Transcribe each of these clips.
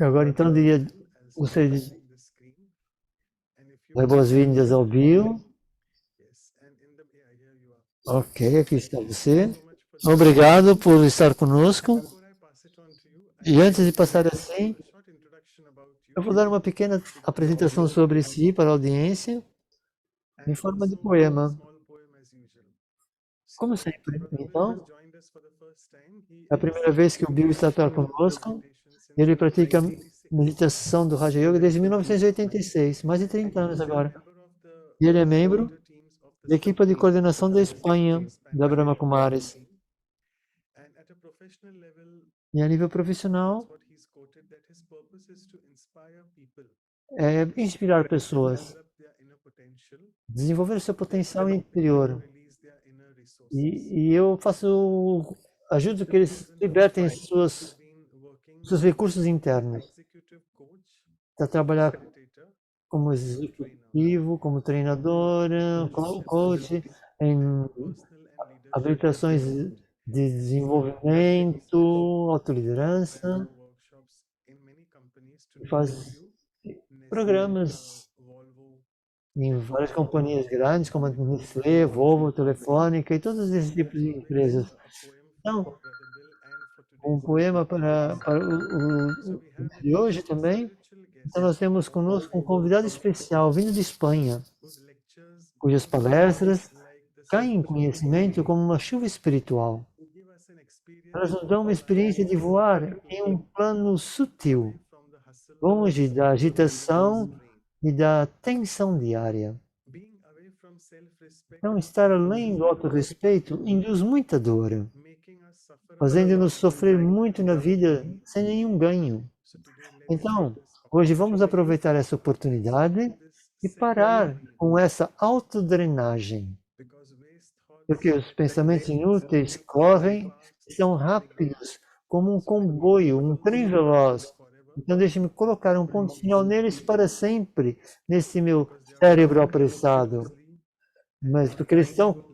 Agora, então, gostaria de dar boas-vindas ao Bill. Ok, aqui está você. Obrigado por estar conosco. E antes de passar assim, eu vou dar uma pequena apresentação sobre si para a audiência, em forma de poema. Como sempre, então, é a primeira vez que o Bill está conosco. Ele pratica meditação do Raja Yoga desde 1986, mais de 30 anos agora. E ele é membro da equipe de coordenação da Espanha, da Brahma Kumaris. E a nível profissional, é inspirar pessoas, desenvolver seu potencial interior. E eu ajudo que eles libertem seus recursos internos. Para trabalhar como executivo, como treinador, como coach, em habilitações de desenvolvimento, autoliderança. Faz programas em várias companhias grandes, como a Nestlé, Volvo, Telefônica e todos esses tipos de empresas. Então, um poema para o de hoje também. Então, nós temos conosco um convidado especial vindo de Espanha, cujas palestras caem em conhecimento como uma chuva espiritual. Elas nos dão uma experiência de voar em um plano sutil, longe da agitação e da tensão diária. Então, estar além do autorrespeito induz muita dor, fazendo-nos sofrer muito na vida sem nenhum ganho. Então, hoje vamos aproveitar essa oportunidade e parar com essa autodrenagem. Porque os pensamentos inúteis correm e são rápidos como um comboio, um trem veloz. Então deixe-me colocar um ponto final neles para sempre, nesse meu cérebro apressado. Mas porque eles estão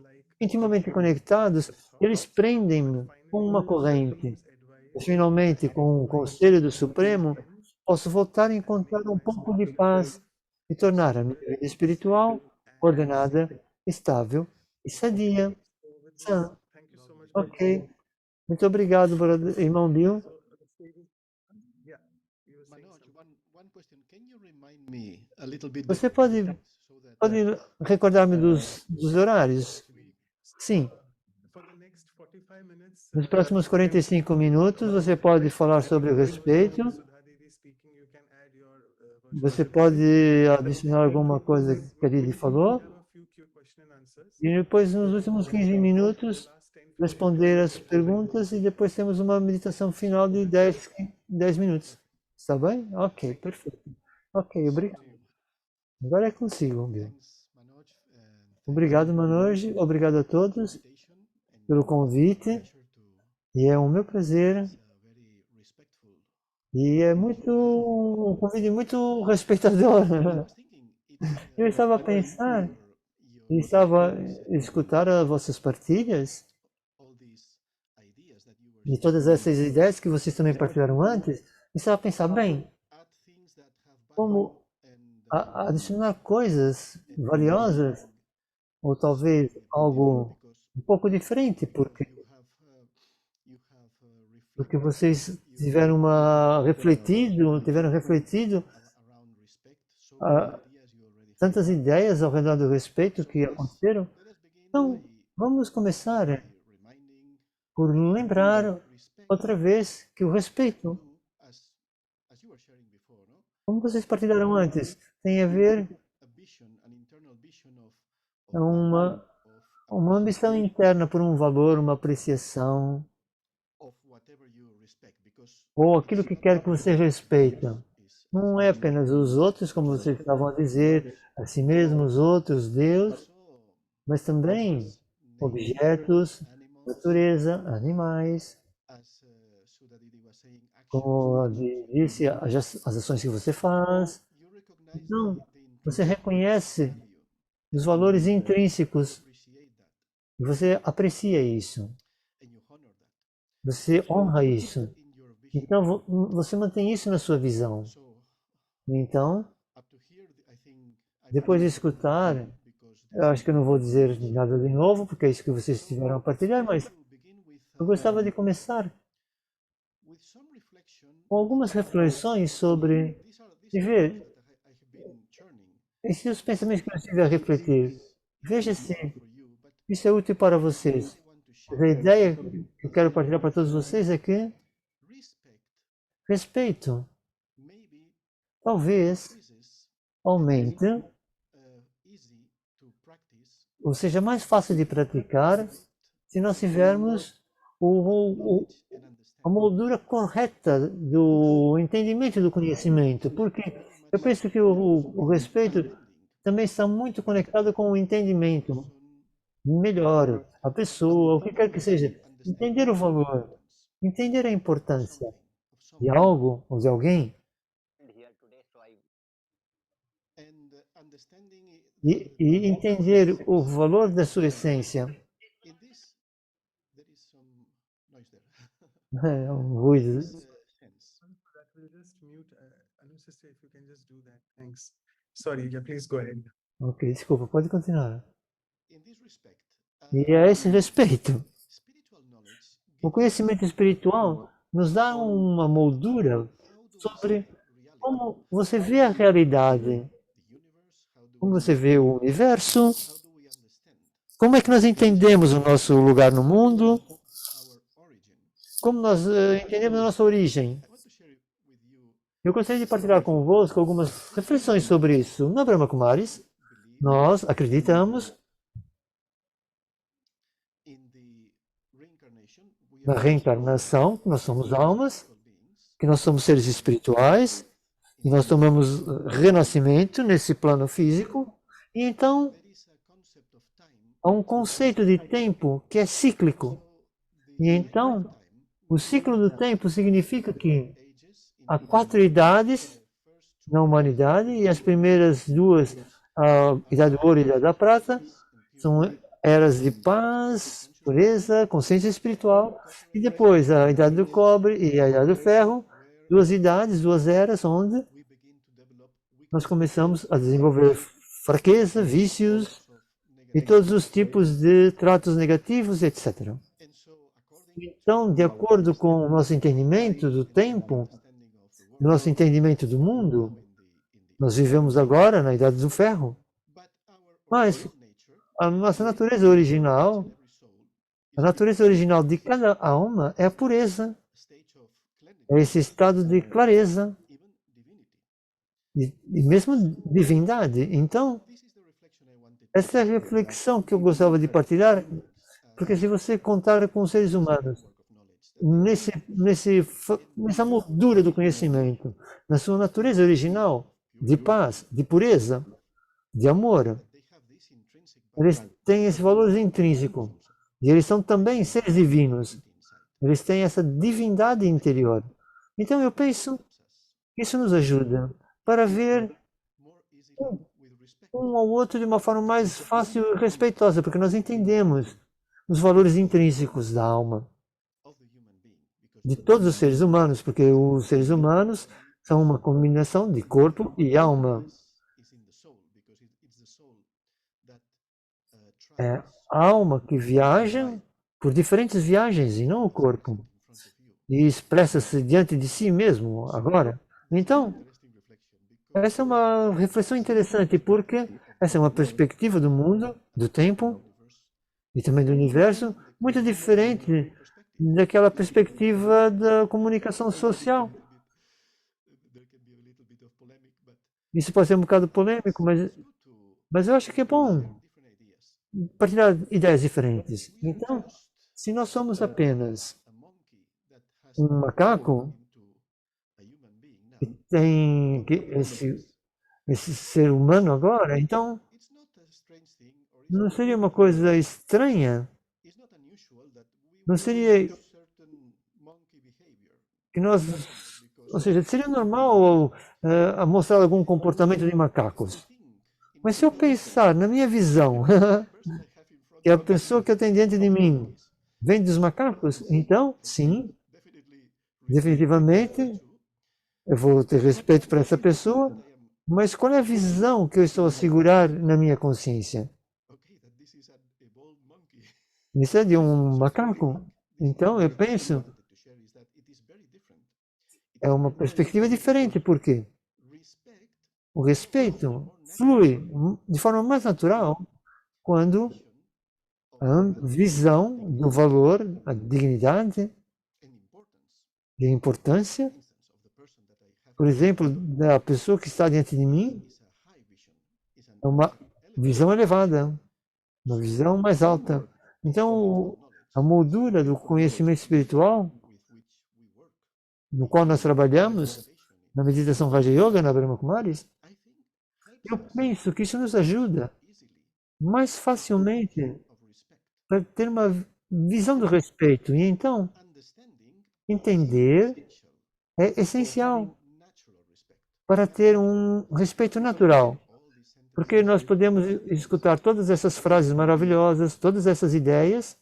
intimamente conectados, eles prendem-me com uma corrente. E finalmente, com o conselho do Supremo, posso voltar a encontrar um pouco de paz e tornar a minha vida espiritual ordenada, estável e sadia. Ok. Muito obrigado, irmão Bill. Você pode recordar-me dos horários? Sim. Nos próximos 45 minutos, você pode falar sobre o respeito. Você pode adicionar alguma coisa que a Lili falou. E depois, nos últimos 15 minutos, responder as perguntas e depois temos uma meditação final de 10 minutos. Está bem? Ok, perfeito. Ok, obrigado. Agora é consigo, Bill. Obrigado, Manoj. Obrigado a todos pelo convite. E é um meu prazer. E é um convite muito respeitador. Eu estava a pensar, estava a escutar as vossas partilhas e todas essas ideias que vocês também partilharam antes. Eu estava a pensar, bem, como adicionar coisas valiosas ou talvez algo um pouco diferente, porque vocês tiveram refletido tantas ideias ao redor do respeito que aconteceram. Então, vamos começar por lembrar outra vez que o respeito, como vocês partilharam antes, tem a ver com uma ambição interna por um valor, uma apreciação, ou aquilo que quer que você respeite. Não é apenas os outros, como vocês estavam a dizer, a si mesmo, os outros, Deus, mas também objetos, natureza, animais, como disse, as ações que você faz. Então, você reconhece os valores intrínsecos e você aprecia isso. Você honra isso. Então, você mantém isso na sua visão. Então, depois de escutar, eu acho que eu não vou dizer nada de novo, porque é isso que vocês tiveram a partilhar, mas eu gostava de começar com algumas reflexões sobre ver esses pensamentos que eu estive a refletir. Veja se isso é útil para vocês. A ideia que eu quero partilhar para todos vocês é que respeito talvez aumente, ou seja, mais fácil de praticar se nós tivermos a moldura correta do entendimento do conhecimento, porque eu penso que o respeito também está muito conectado com o entendimento melhor, a pessoa, o que quer que seja, entender o valor, entender a importância de algo ou de alguém e entender o valor da sua essência. É um ruído. Sorry, yeah, please go ahead. Ok, desculpa, pode continuar. E a esse respeito, o conhecimento espiritual nos dá uma moldura sobre como você vê a realidade, como você vê o universo, como é que nós entendemos o nosso lugar no mundo, como nós entendemos a nossa origem. Eu gostaria de partilhar convosco algumas reflexões sobre isso. Na Brahma Kumaris, nós acreditamos na reencarnação, que nós somos almas, que nós somos seres espirituais, e nós tomamos renascimento nesse plano físico, e então há um conceito de tempo que é cíclico. E então, o ciclo do tempo significa que há 4 idades na humanidade, e as primeiras 2, a Idade do Ouro e a Idade da Prata, são eras de paz, pureza, consciência espiritual, e depois a Idade do Cobre e a Idade do Ferro, 2 idades, 2 eras, onde nós começamos a desenvolver fraqueza, vícios e todos os tipos de tratos negativos, etc. Então, de acordo com o nosso entendimento do tempo, nosso entendimento do mundo, nós vivemos agora na Idade do Ferro, mas a nossa natureza original, a natureza original de cada alma é a pureza, é esse estado de clareza e mesmo divindade. Então, essa é a reflexão que eu gostava de partilhar, porque se você contar com os seres humanos nessa moldura do conhecimento, na sua natureza original, de paz, de pureza, de amor, eles têm esse valor intrínseco. E eles são também seres divinos. Eles têm essa divindade interior. Então eu penso que isso nos ajuda para ver um ao outro de uma forma mais fácil e respeitosa, porque nós entendemos os valores intrínsecos da alma, de todos os seres humanos, porque os seres humanos são uma combinação de corpo e alma. É a alma que viaja por diferentes viagens e não o corpo. E expressa-se diante de si mesmo agora. Então, essa é uma reflexão interessante, porque essa é uma perspectiva do mundo, do tempo e também do universo, muito diferente daquela perspectiva da comunicação social. Isso pode ser um bocado polêmico, mas eu acho que é bom partilhar ideias diferentes. Então, se nós somos apenas um macaco que tem esse ser humano agora, então não seria uma coisa estranha? Não seria que nós, ou seja, seria normal mostrar algum comportamento de macacos. Mas se eu pensar na minha visão, que é a pessoa que eu tenho diante de mim, Vem dos macacos? Então, sim, definitivamente, eu vou ter respeito para essa pessoa, mas qual é a visão que eu estou a segurar na minha consciência? Isso é de um macaco. Então, eu penso, é uma perspectiva diferente, por quê? O respeito flui de forma mais natural quando a visão do valor, a dignidade e a importância, por exemplo, da pessoa que está diante de mim, é uma visão elevada, uma visão mais alta. Então, a moldura do conhecimento espiritual, no qual nós trabalhamos, na meditação Raja Yoga, na Brahma Kumaris, eu penso que isso nos ajuda mais facilmente para ter uma visão do respeito. E então, entender é essencial para ter um respeito natural. Porque nós podemos escutar todas essas frases maravilhosas, todas essas ideias,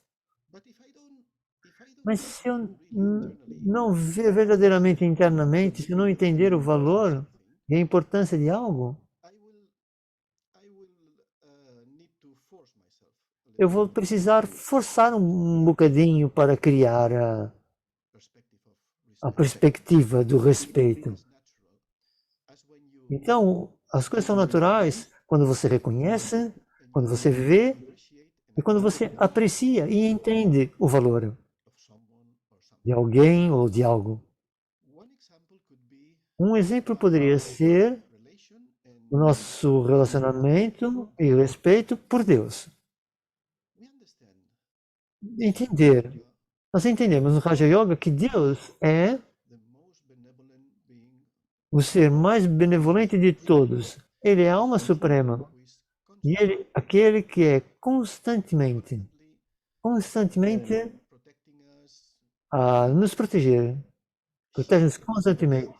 mas se eu não ver verdadeiramente internamente, se eu não entender o valor e a importância de algo, eu vou precisar forçar um bocadinho para criar a perspectiva do respeito. Então, as coisas são naturais quando você reconhece, quando você vê e quando você aprecia e entende o valor de alguém ou de algo. Um exemplo poderia ser o nosso relacionamento e respeito por Deus. Entender. Nós entendemos no Raja Yoga que Deus é o ser mais benevolente de todos. Ele é a alma suprema. E ele, aquele que é constantemente a nos proteger, protege-nos constantemente,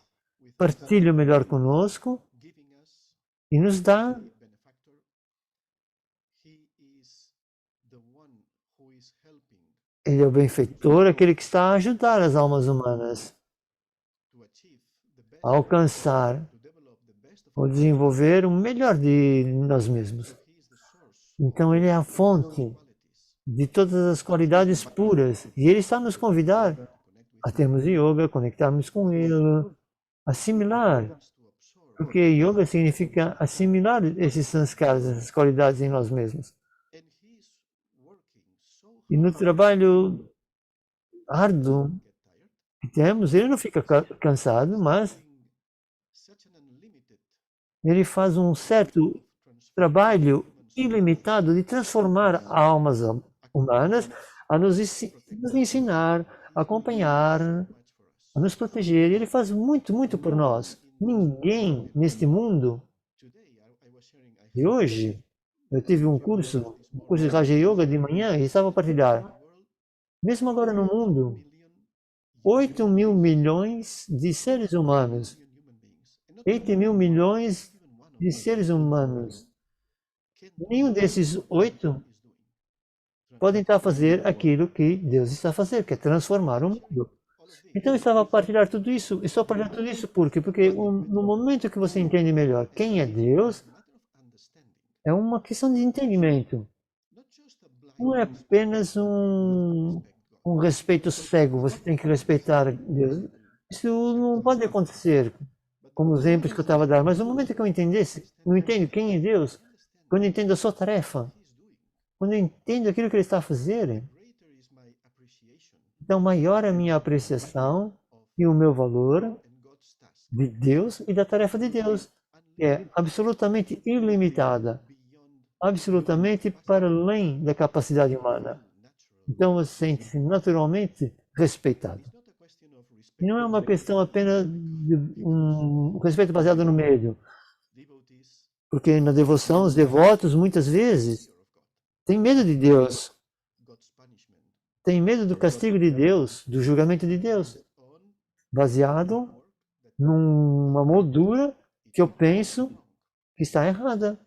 partilha o melhor conosco e nos dá. Ele é o benfeitor, aquele que está a ajudar as almas humanas a alcançar ou desenvolver o melhor de nós mesmos. Então ele é a fonte de todas as qualidades puras e ele está a nos convidar a termos yoga, conectarmos com ele, assimilar, porque yoga significa assimilar esses sanskaras, essas qualidades em nós mesmos. E no trabalho árduo que temos, ele não fica cansado, mas ele faz um certo trabalho ilimitado de transformar almas humanas a nos ensinar, a acompanhar, a nos proteger. Ele faz muito, muito por nós. Ninguém neste mundo. E hoje, eu tive um curso de Raja Yoga de manhã e estava a partilhar. Mesmo agora no mundo, 8 mil milhões de seres humanos. 8 mil milhões de seres humanos. Nenhum desses 8 podem estar a fazer aquilo que Deus está a fazer, que é transformar o mundo. Então eu estava a partilhar tudo isso. Estou a partilhar tudo isso por quê? Porque no momento que você entende melhor quem é Deus, é uma questão de entendimento. Não é apenas um respeito cego, você tem que respeitar Deus. Isso não pode acontecer, como os exemplos que eu estava a dar. Mas no momento que eu entendesse, eu entendo quem é Deus, quando eu entendo a sua tarefa, quando eu entendo aquilo que Ele está a fazer, então maior é a minha apreciação e o meu valor de Deus e da tarefa de Deus, que é absolutamente ilimitada, absolutamente para além da capacidade humana. Então você sente-se naturalmente respeitado. E não é uma questão apenas de um respeito baseado no medo, porque na devoção os devotos muitas vezes têm medo de Deus, têm medo do castigo de Deus, do julgamento de Deus, baseado numa moldura que eu penso que está errada.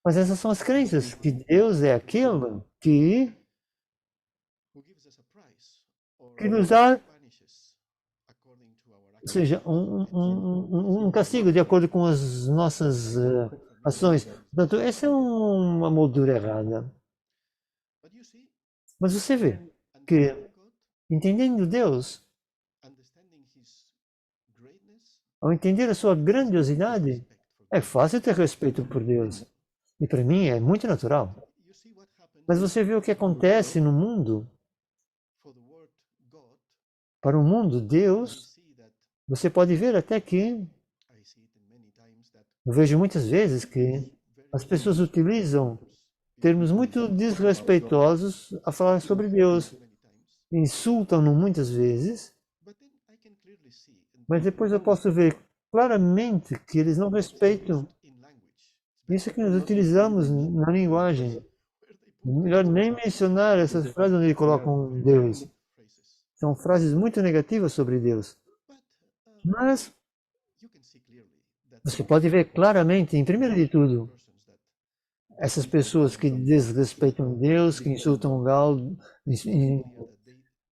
Mas essas são as crenças, que Deus é aquilo que nos dá, ou seja, um castigo de acordo com as nossas ações. Portanto, essa é uma moldura errada. Mas você vê que, entendendo Deus, ao entender a sua grandiosidade, é fácil ter respeito por Deus. E para mim é muito natural. Mas você vê o que acontece no mundo. Para o mundo, Deus, você pode ver até que, eu vejo muitas vezes que as pessoas utilizam termos muito desrespeitosos a falar sobre Deus. Insultam-no muitas vezes, mas depois eu posso ver claramente que eles não respeitam. Isso que nós utilizamos na linguagem. Melhor nem mencionar essas frases onde colocam Deus. São frases muito negativas sobre Deus. Mas você pode ver claramente, em primeiro de tudo, essas pessoas que desrespeitam Deus, que insultam Gal,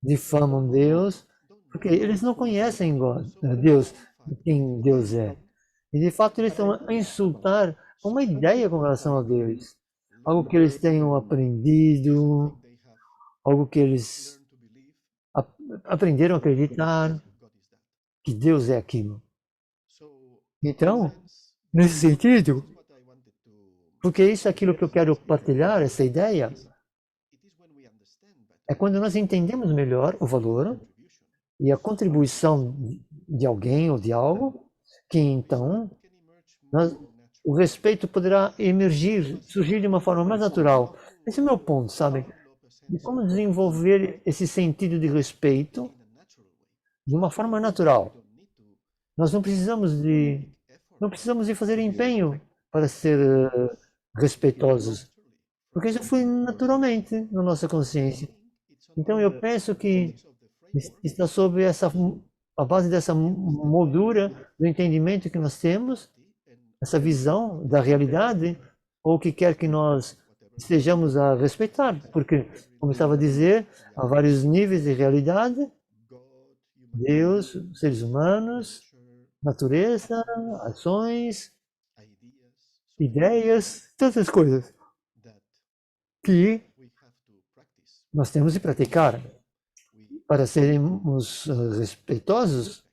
difamam Deus, porque eles não conhecem Deus, quem Deus é. E de fato eles estão a insultar uma ideia com relação a Deus. Algo que eles tenham aprendido, algo que eles aprenderam a acreditar, que Deus é aquilo. Então, nesse sentido, porque isso é aquilo que eu quero partilhar, essa ideia, é quando nós entendemos melhor o valor e a contribuição de alguém ou de algo, que então o respeito poderá emergir, surgir de uma forma mais natural. Esse é o meu ponto, sabe? De como desenvolver esse sentido de respeito de uma forma natural. Nós não precisamos de fazer empenho para ser respeitosos, porque isso flui naturalmente na nossa consciência. Então eu penso que está sobre a base dessa moldura do entendimento que nós temos, essa visão da realidade, ou o que quer que nós estejamos a respeitar, porque, como eu estava a dizer, há vários níveis de realidade, Deus, seres humanos, natureza, ações, ideias, tantas coisas que nós temos de praticar para sermos respeitosos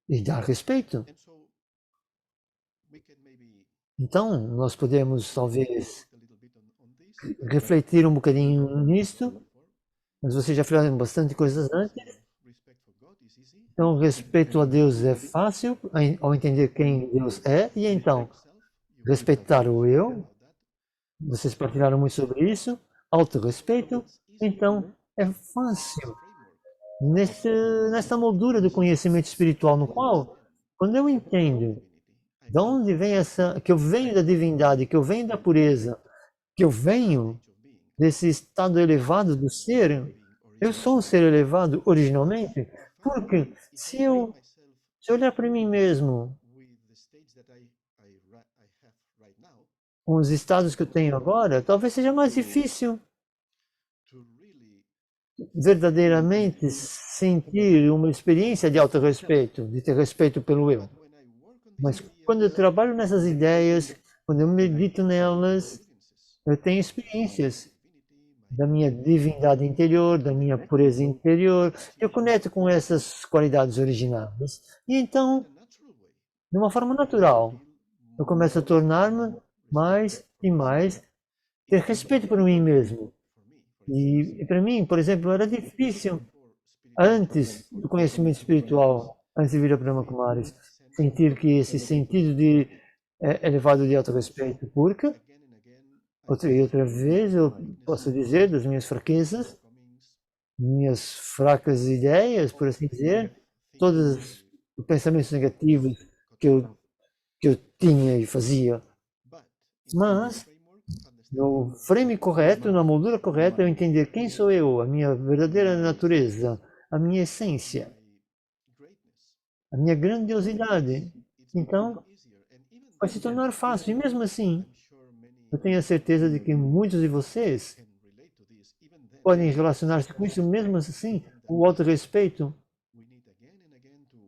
e dar respeito. Então, nós podemos talvez refletir um bocadinho nisto, mas vocês já falaram bastante coisas antes. Então, respeito a Deus é fácil ao entender quem Deus é, e então, respeitar o eu, vocês partilharam muito sobre isso, autorrespeito, então é fácil. Nessa moldura do conhecimento espiritual, no qual, quando eu entendo de onde vem que eu venho da divindade, que eu venho da pureza, que eu venho desse estado elevado do ser, eu sou um ser elevado originalmente, porque se eu olhar para mim mesmo, com os estados que eu tenho agora, talvez seja mais difícil verdadeiramente sentir uma experiência de autorrespeito, de ter respeito pelo eu. Mas quando eu trabalho nessas ideias, quando eu medito nelas, eu tenho experiências da minha divindade interior, da minha pureza interior, eu conecto com essas qualidades originais. E então, de uma forma natural, eu começo a tornar-me mais e mais ter respeito por mim mesmo. E para mim, por exemplo, era difícil, antes do conhecimento espiritual, antes de vir a Brahma Kumaris, sentir que esse sentido de elevado de autorrespeito, porque outra vez eu posso dizer das minhas fraquezas, minhas fracas ideias, por assim dizer, todos os pensamentos negativos que eu tinha e fazia. Mas, no frame correto, na moldura correta, eu entender quem sou eu, a minha verdadeira natureza, a minha essência, a minha grandiosidade. Então, vai se tornar fácil. E mesmo assim, Eu tenho a certeza de que muitos de vocês podem relacionar-se com isso, mesmo assim, o autorrespeito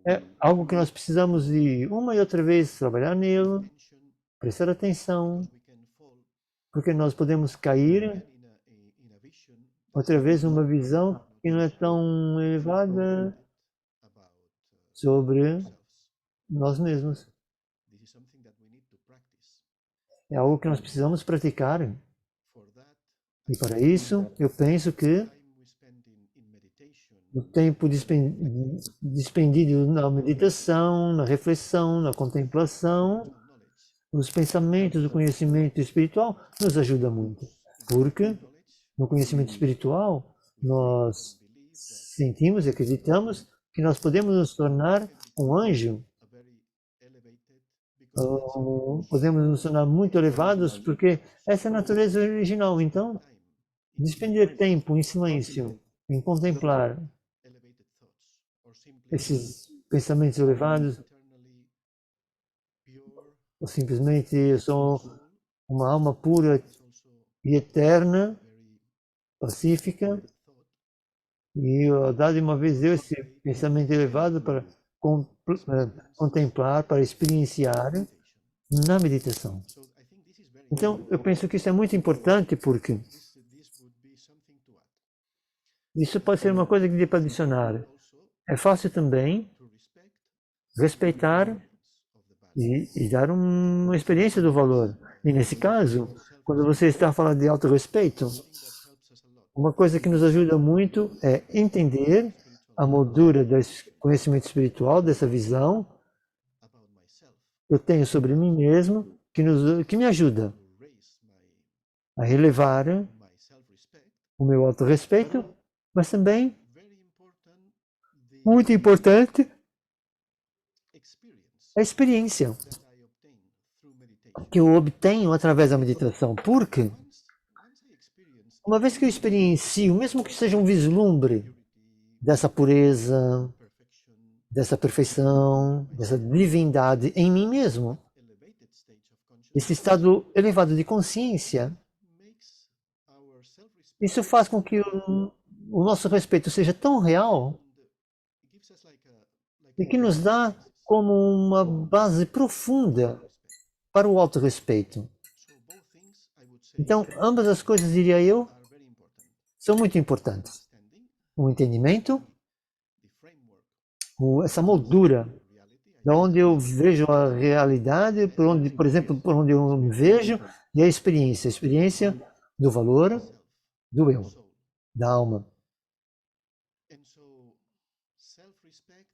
é algo que nós precisamos de uma e outra vez trabalhar nele, prestar atenção, porque nós podemos cair outra vez numa visão que não é tão elevada sobre nós mesmos. É algo que nós precisamos praticar. E para isso, eu penso que o tempo despendido na meditação, na reflexão, na contemplação, nos pensamentos do conhecimento espiritual nos ajuda muito. Porque no conhecimento espiritual nós sentimos e acreditamos que nós podemos nos tornar um anjo. Podemos nos tornar muito elevados porque essa é a natureza original. Então, despender tempo em silêncio, em contemplar esses pensamentos elevados, ou simplesmente eu sou uma alma pura e eterna, pacífica, e a dada uma vez deu esse pensamento elevado para contemplar, para experienciar na meditação. Então, eu penso que isso é muito importante porque isso pode ser uma coisa que dê para adicionar. É fácil também respeitar e dar uma experiência do valor. E nesse caso, quando você está falando de autorrespeito, uma coisa que nos ajuda muito é entender a moldura desse conhecimento espiritual, dessa visão que eu tenho sobre mim mesmo, que me ajuda a relevar o meu autorrespeito, mas também, muito importante, a experiência que eu obtenho através da meditação. Porque, uma vez que eu experiencio, mesmo que seja um vislumbre dessa pureza, dessa perfeição, dessa divindade em mim mesmo, esse estado elevado de consciência, isso faz com que o nosso respeito seja tão real e que nos dá como uma base profunda para o autorrespeito. Então, ambas as coisas, diria eu, são muito importantes. O entendimento, essa moldura, da onde eu vejo a realidade, por exemplo, por onde eu me vejo, e a experiência do valor do eu, da alma.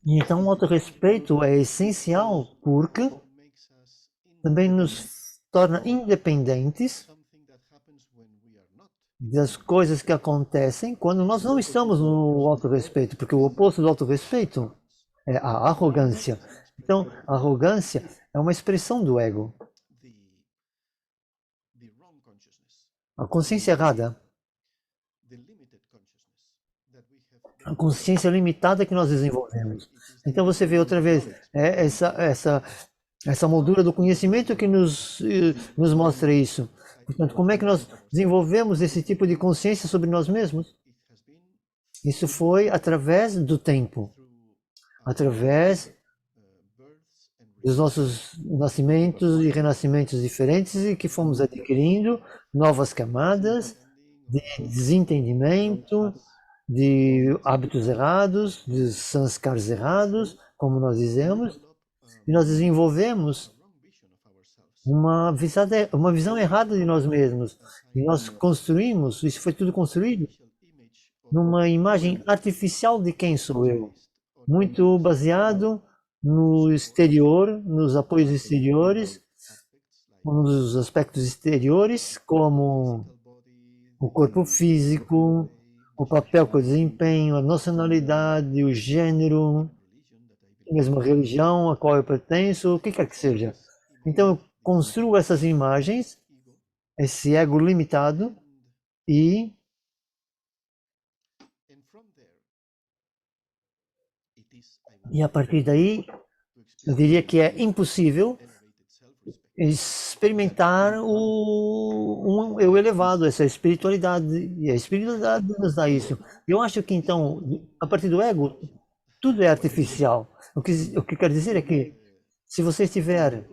E então o autorrespeito é essencial porque também nos torna independentes das coisas que acontecem quando nós não estamos no autorrespeito, porque o oposto do autorrespeito é a arrogância. Então, a arrogância é uma expressão do ego. A consciência errada, a consciência limitada que nós desenvolvemos. Então você vê outra vez essa moldura do conhecimento que nos mostra isso. Portanto, como é que nós desenvolvemos esse tipo de consciência sobre nós mesmos? Isso foi através do tempo, através dos nossos nascimentos e renascimentos diferentes e que fomos adquirindo novas camadas de desentendimento, de hábitos errados, de sanskars errados, como nós dizemos, e nós desenvolvemos uma visão errada de nós mesmos. E nós construímos, isso foi tudo construído, numa imagem artificial de quem sou eu, muito baseado no exterior, nos apoios exteriores, nos aspectos exteriores, como o corpo físico, o papel que eu desempenho, a nacionalidade, o gênero, mesmo a religião a qual eu pertenço, o que quer que seja. Então eu construo essas imagens, esse ego limitado, e a partir daí eu diria que é impossível experimentar um eu elevado, essa espiritualidade. E a espiritualidade nos dá isso. Eu acho que então, a partir do ego, tudo é artificial. O que quer dizer é que se você estiver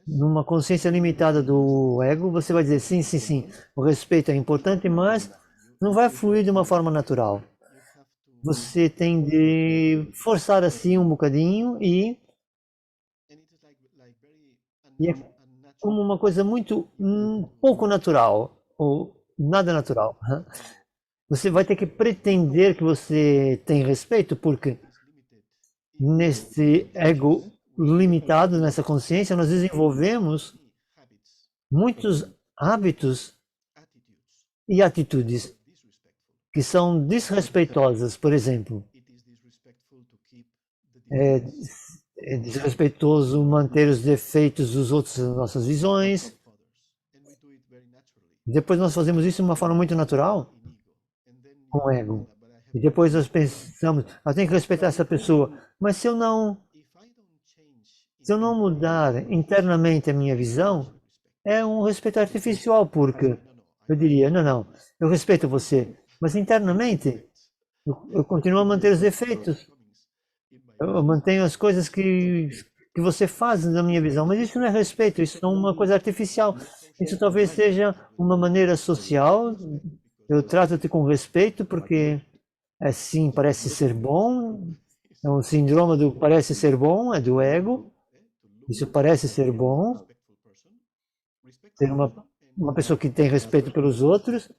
numa consciência limitada do ego, você vai dizer sim, sim, sim, o respeito é importante, mas não vai fluir de uma forma natural. Você tem de forçar assim um bocadinho e é como uma coisa muito pouco natural, ou nada natural. Você vai ter que pretender que você tem respeito, porque neste ego limitado, nessa consciência, nós desenvolvemos muitos hábitos e atitudes que são desrespeitosas. Por exemplo, é, é desrespeitoso manter os defeitos dos outros nas nossas visões. Depois nós fazemos isso de uma forma muito natural, com o ego. E depois nós pensamos, eu tenho que respeitar essa pessoa. Mas se eu não mudar internamente a minha visão, é um respeito artificial, porque eu diria, não, não, eu respeito você, mas internamente eu continuo a manter os defeitos. Eu mantenho as coisas que você faz na minha visão, mas isso não é respeito, isso é uma coisa artificial. Isso talvez seja uma maneira social. Eu trato-te com respeito porque assim parece ser bom. É um síndrome do parece ser bom, é do ego. Isso parece ser bom, ser uma pessoa que tem respeito pelos outros,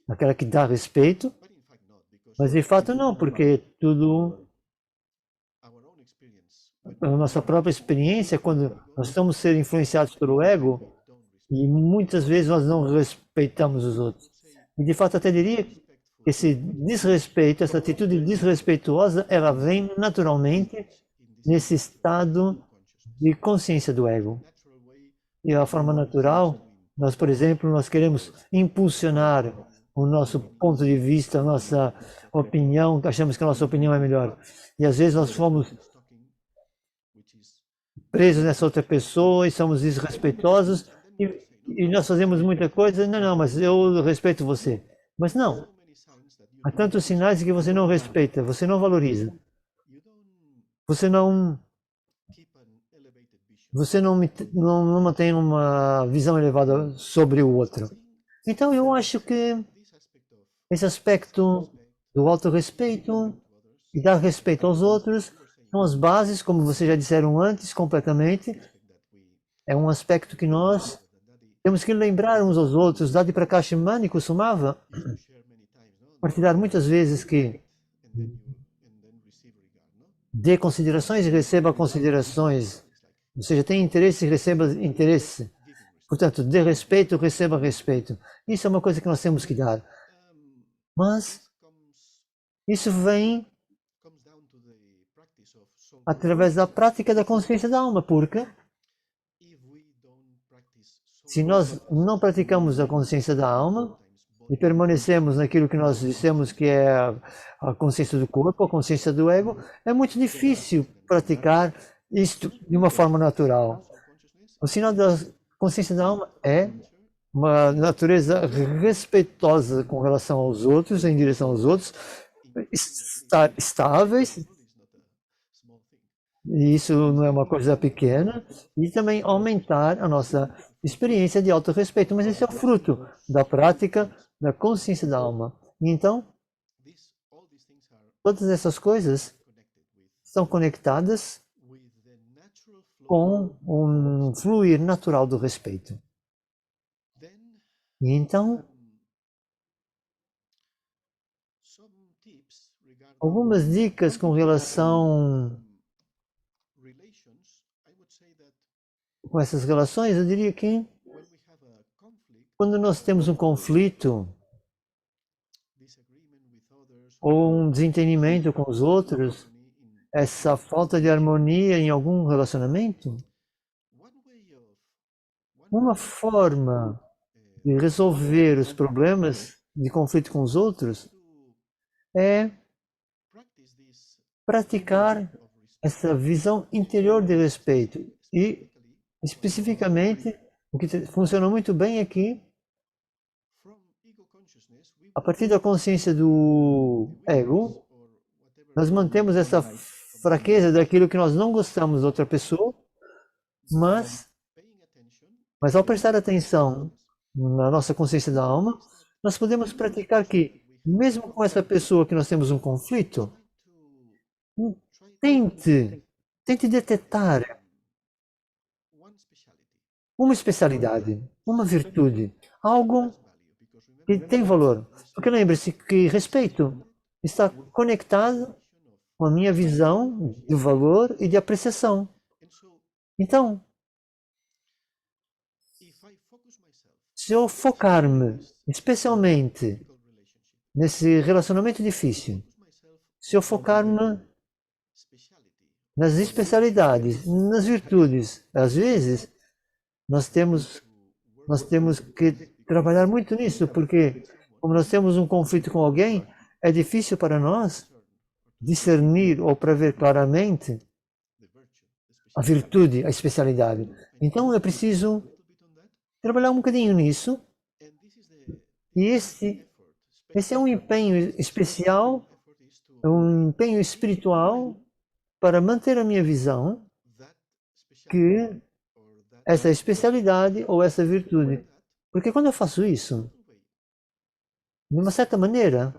aquela que dá respeito, mas de fato não, porque tudo a nossa própria experiência, quando nós estamos sendo influenciados pelo ego, e muitas vezes nós não respeitamos os outros. E de fato até diria que esse desrespeito, essa atitude desrespeituosa, ela vem naturalmente nesse estado de consciência do ego. E a forma natural, nós, por exemplo, nós queremos impulsionar o nosso ponto de vista, a nossa opinião, achamos que a nossa opinião é melhor. E às vezes nós fomos presos nessa outra pessoa e somos desrespeitosos e nós fazemos muita coisa, não, não, mas eu respeito você. Mas não, há tantos sinais de que você não respeita, você não valoriza, você não mantém uma visão elevada sobre o outro. Então eu acho que esse aspecto do autorrespeito e dar respeito aos outros são as bases, como vocês já disseram antes, completamente. É um aspecto que nós temos que lembrar uns aos outros. Dadi Prakash Mani costumava partilhar muitas vezes que dê considerações e receba considerações. Ou seja, tem interesse e receba interesse. Portanto, dê respeito, receba respeito. Isso é uma coisa que nós temos que dar. Mas isso vem através da prática da consciência da alma, porque se nós não praticamos a consciência da alma e permanecemos naquilo que nós dissemos que é a consciência do corpo, a consciência do ego, é muito difícil praticar isto de uma forma natural. O sinal da consciência da alma é uma natureza respeitosa com relação aos outros, em direção aos outros, estar estáveis, e isso não é uma coisa pequena, e também aumentar a nossa experiência de autorrespeito, mas esse é o fruto da prática da consciência da alma. E então, todas essas coisas estão conectadas com um fluir natural do respeito. E então, algumas dicas com relação com essas relações, eu diria que quando nós temos um conflito ou um desentendimento com os outros, essa falta de harmonia em algum relacionamento, uma forma de resolver os problemas de conflito com os outros é praticar essa visão interior de respeito e Especificamente, o que funciona muito bem aqui, a partir da consciência do ego, nós mantemos essa fraqueza daquilo que nós não gostamos da outra pessoa, mas ao prestar atenção na nossa consciência da alma, nós podemos praticar que, mesmo com essa pessoa que nós temos um conflito, tente detectar uma especialidade, uma virtude, algo que tem valor. Porque lembre-se que respeito está conectado com a minha visão de valor e de apreciação. Então, se eu focar-me especialmente nesse relacionamento difícil, se eu focar-me nas especialidades, nas virtudes, às vezes nós temos que trabalhar muito nisso, porque como nós temos um conflito com alguém, é difícil para nós discernir ou prever claramente a virtude, a especialidade. Então eu preciso trabalhar um bocadinho nisso, e esse é um empenho especial, é um empenho espiritual para manter a minha visão que essa especialidade ou essa virtude. Porque quando eu faço isso, de uma certa maneira,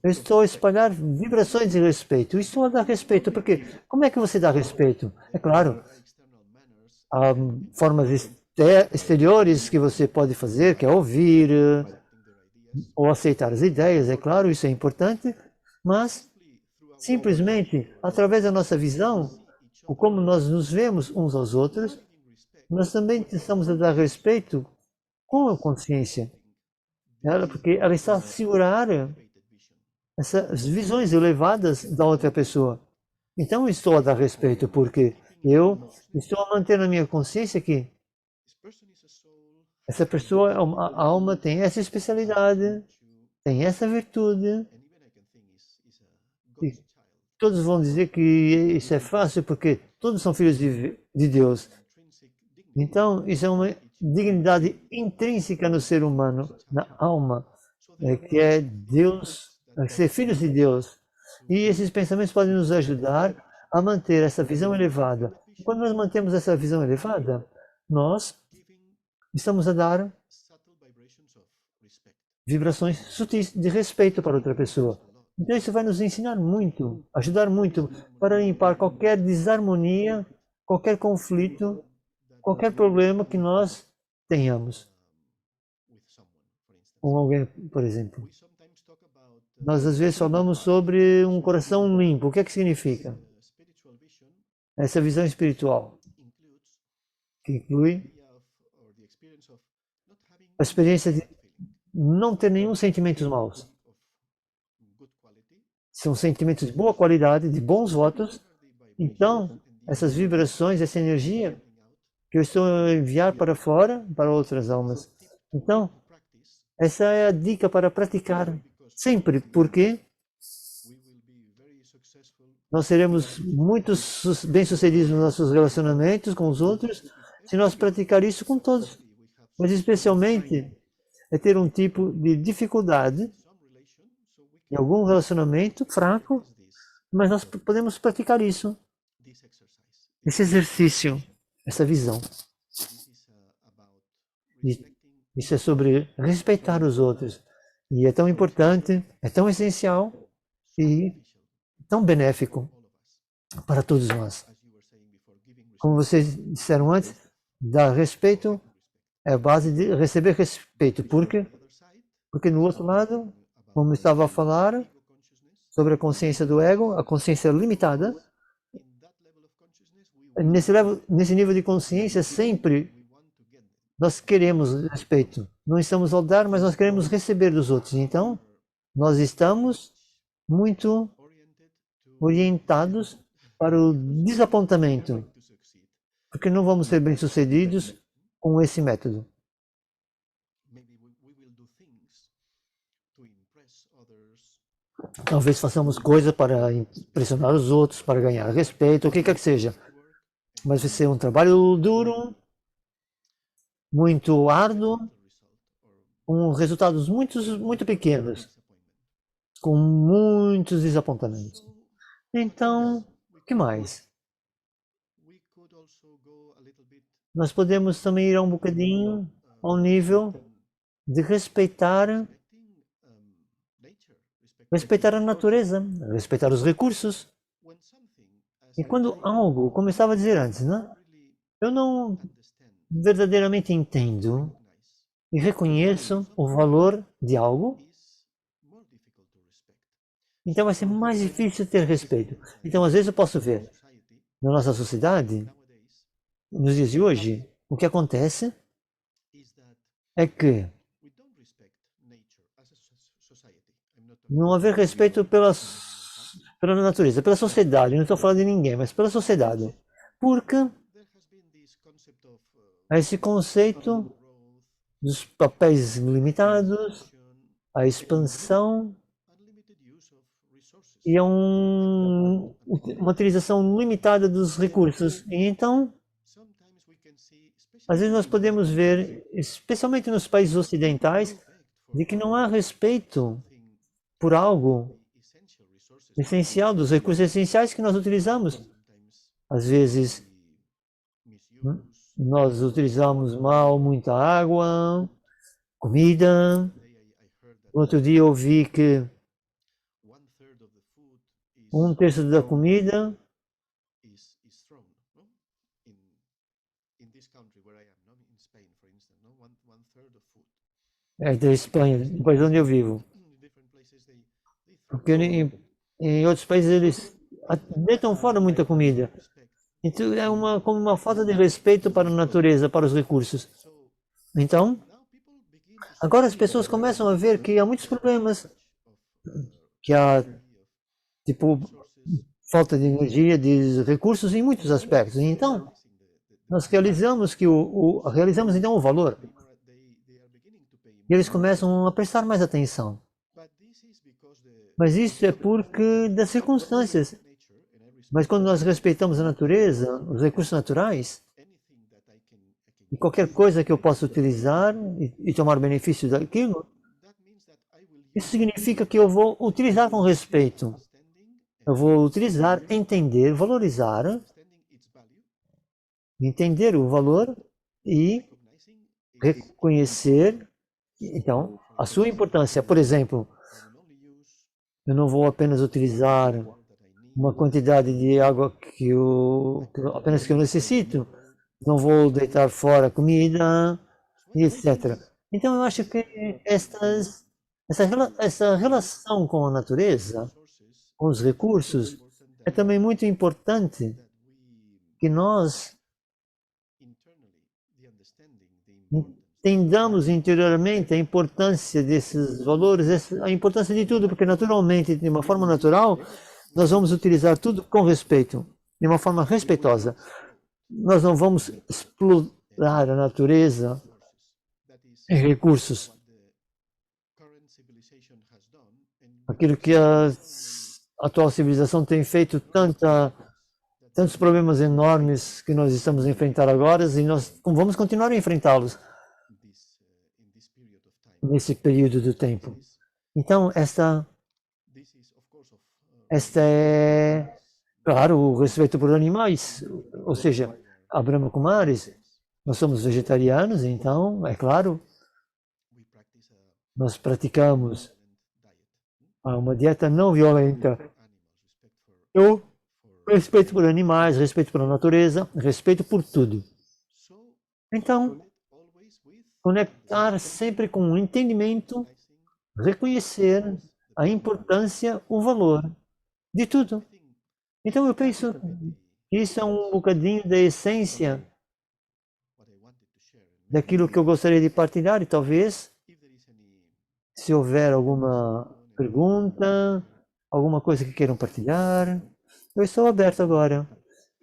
eu estou a espalhar vibrações de respeito. Eu estou a dar respeito, porque como é que você dá respeito? É claro, há formas exteriores que você pode fazer, que é ouvir, ou aceitar as ideias, é claro, isso é importante, mas simplesmente através da nossa visão, ou como nós nos vemos uns aos outros, nós também estamos a dar respeito com a consciência. Porque ela está a segurar essas visões elevadas da outra pessoa. Então eu estou a dar respeito, porque eu estou a manter na minha consciência que essa pessoa, a alma, tem essa especialidade, tem essa virtude. E todos vão dizer que isso é fácil, porque todos são filhos de Deus. Então, isso é uma dignidade intrínseca no ser humano, na alma, que é Deus, ser filhos de Deus. E esses pensamentos podem nos ajudar a manter essa visão elevada. E quando nós mantemos essa visão elevada, nós estamos a dar vibrações sutis de respeito para outra pessoa. Então isso vai nos ensinar muito, ajudar muito para limpar qualquer desarmonia, qualquer conflito, qualquer problema que nós tenhamos com alguém, por exemplo. Nós às vezes falamos sobre um coração limpo. O que é que significa? Essa visão espiritual, que inclui a experiência de não ter nenhum sentimento maus. São sentimentos de boa qualidade, de bons votos. Então, essas vibrações, essa energia que eu estou a enviar para fora, para outras almas. Então, essa é a dica para praticar sempre, porque nós seremos muito bem-sucedidos nos nossos relacionamentos com os outros se nós praticar isso com todos. Mas especialmente é ter um tipo de dificuldade em algum relacionamento fraco, mas nós podemos praticar isso. Esse exercício, essa visão. Isso é sobre respeitar os outros. E é tão importante, é tão essencial e tão benéfico para todos nós. Como vocês disseram antes, dar respeito é a base de receber respeito. Por quê? Porque no outro lado, como estava a falar sobre a consciência do ego, a consciência limitada, nesse nível de consciência sempre nós queremos respeito. Não estamos a dar, mas nós queremos receber dos outros. Então, nós estamos muito orientados para o desapontamento, porque não vamos ser bem-sucedidos com esse método. Talvez façamos coisas para impressionar os outros, para ganhar respeito, o que quer que seja. mas vai ser um trabalho duro, muito árduo, com resultados muito pequenos, com muitos desapontamentos. Então, o que mais? Nós podemos também ir um bocadinho ao nível de respeitar a natureza, respeitar os recursos. E quando algo, como eu estava a dizer antes, né? Eu não verdadeiramente entendo e reconheço o valor de algo, então vai ser mais difícil ter respeito. Então, às vezes eu posso ver, na nossa sociedade, nos dias de hoje, o que acontece é que não haver respeito pela natureza, pela sociedade, não estou falando de ninguém, mas pela sociedade. Porque há esse conceito dos papéis limitados, a expansão e uma utilização limitada dos recursos. E então, às vezes nós podemos ver, especialmente nos países ocidentais, de que não há respeito por algo essencial, dos recursos essenciais que nós utilizamos. Às vezes, nós utilizamos mal muita água, comida. Outro dia eu vi que 1/3 da comida é da Espanha, do país onde eu vivo. Porque em outros países eles deitam fora muita comida. Então é como uma falta de respeito para a natureza, para os recursos. Então, agora as pessoas começam a ver que há muitos problemas, que há tipo falta de energia, de recursos em muitos aspectos. Então, nós realizamos realizamos então o valor. E eles começam a prestar mais atenção. Mas isso é porque das circunstâncias. Mas quando nós respeitamos a natureza, os recursos naturais, e qualquer coisa que eu possa utilizar e tomar benefício daquilo, isso significa que eu vou utilizar com respeito. Eu vou utilizar, entender, valorizar, entender o valor e reconhecer, então, a sua importância. Por exemplo, eu não vou apenas utilizar uma quantidade de água apenas que eu necessito, não vou deitar fora comida, etc. Então eu acho que essa relação com a natureza, com os recursos, é também muito importante que nós entendamos interiormente a importância desses valores, a importância de tudo, porque naturalmente, de uma forma natural, nós vamos utilizar tudo com respeito, de uma forma respeitosa. Nós não vamos explorar a natureza em recursos. Aquilo que a atual civilização tem feito, tantos problemas enormes que nós estamos a enfrentar agora, e nós vamos continuar a enfrentá-los nesse período do tempo. Então, esta é, claro, o respeito por animais, ou seja, a Brahma Kumaris, nós somos vegetarianos, então, é claro, nós praticamos uma dieta não violenta. Eu respeito por animais, respeito pela natureza, respeito por tudo. Então, conectar sempre com o entendimento, reconhecer a importância, o valor de tudo. Então eu penso que isso é um bocadinho da essência daquilo que eu gostaria de partilhar e talvez, se houver alguma pergunta, alguma coisa que queiram partilhar, eu estou aberto agora.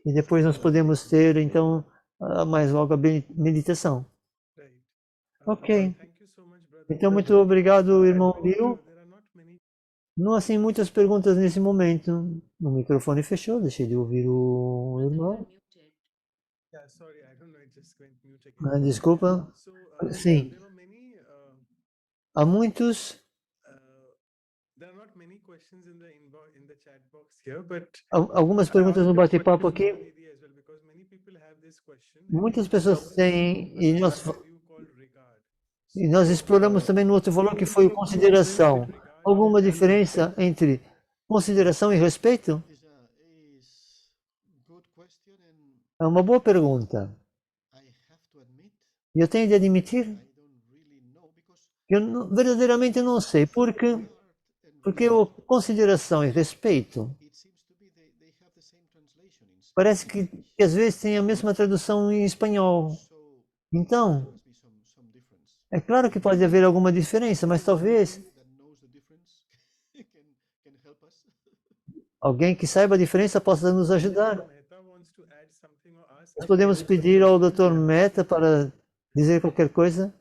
E depois nós podemos ter, então, mais logo a meditação. Ok. Então, muito obrigado, irmão Bill. Não assim muitas perguntas nesse momento. O microfone fechou, deixei de ouvir o irmão. sorry, I don't know, it just went mute again. Desculpa. So, Sim, there were many, há muitos, there are not many questions in the chat box here, but algumas I perguntas asked no a bate-papo question aqui. to Aditi as well, because many people have this question, and Muitas we pessoas discussed têm, another value called regard. e nós exploramos também no outro valor que foi o consideração. Alguma diferença entre consideração e respeito? É uma boa pergunta. E eu tenho de admitir que eu verdadeiramente não sei, porque o consideração e respeito parece que às vezes tem a mesma tradução em espanhol. Então, é claro que pode haver alguma diferença, mas talvez alguém que saiba a diferença possa nos ajudar. Mehta wants to add something or ask Nós podemos pedir ao Dr. Mehta para dizer qualquer coisa?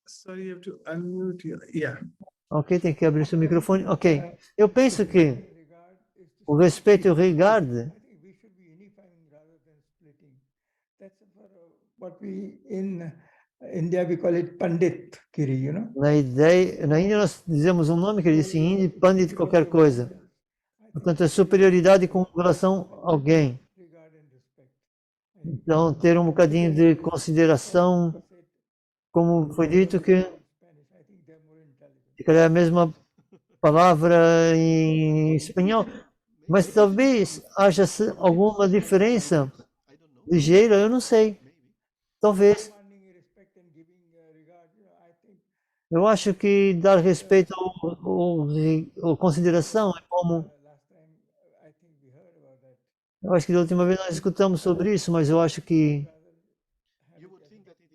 Sorry, you have to unmute your, yeah. Ok, tem que abrir seu microfone. Ok. Eu penso que o respeito e o regard I think we should be unifying rather than splitting. That's what we in India we call it Pandit Kiri, you know. na Índia nós dizemos um nome que diz Hindi, Pandit qualquer coisa. Portanto, é superioridade com relação a alguém. Regard and respect. Então, ter um bocadinho de consideração, como foi dito que Spanish, I think they're more intelligent. é a mesma palavra em espanhol, mas talvez haja alguma diferença ligeira, eu não sei. Talvez. Demanding respect and giving regard, I think Eu acho que dar respeito ou consideração é como. last time I think we heard about that. Eu acho que da última vez nós escutamos sobre isso, mas eu acho que You would think that it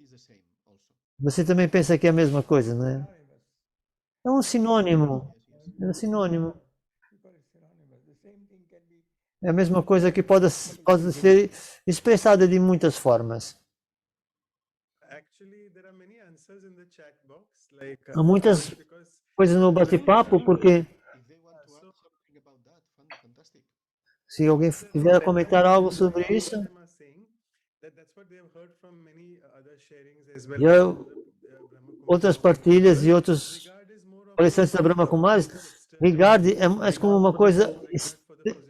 is the same also. você também pensa que é a mesma coisa, não é? É um sinônimo. É um sinônimo. We call it synonymous. The same thing can be É a mesma coisa que pode ser expressada de muitas formas. Actually, there are many answers in the chat box, like Há muitas because coisas no bate-papo, porque If they want to add something about that, fantastic. se alguém quiser comentar algo sobre isso, them are saying that that's what they have heard from many other sharings as well. e outras partilhas e outros Regard is more of palestrantes da Brahma Kumaris, regard é mais como uma coisa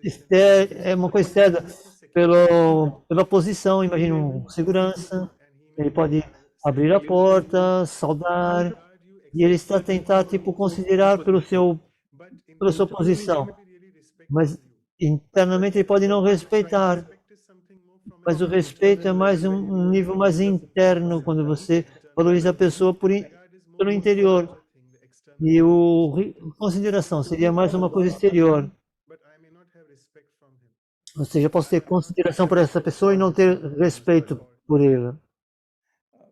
externa pela posição. Imagina um segurança, ele pode abrir a porta, saudar, e ele está a tentar tipo considerar pela sua posição, mas internamente ele pode não respeitar. Mas o respeito é mais um nível mais interno, quando você valoriza a pessoa pelo interior. E consideração seria mais uma coisa exterior. Ou seja, eu posso ter consideração por essa pessoa e não ter respeito por ela.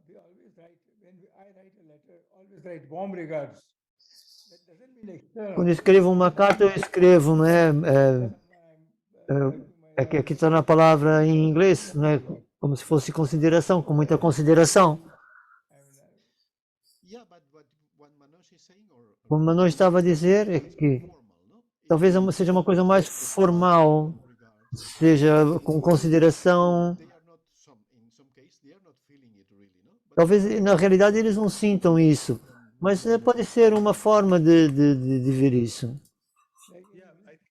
we always write, when I write a letter, always write warm regards. That doesn't mean external. Quando eu escrevo uma carta, eu escrevo, não é? É que aqui está na palavra em inglês, não é? Como se fosse consideração, com muita consideração. Yeah, but what Manoj is saying, or Como Manoj estava a dizer, é que formal, no? talvez seja uma coisa mais formal, seja com consideração. They are not in some cases they are not feeling it really, no? But Talvez na realidade eles não sintam isso, mas pode ser uma forma de ver isso. Like we always write,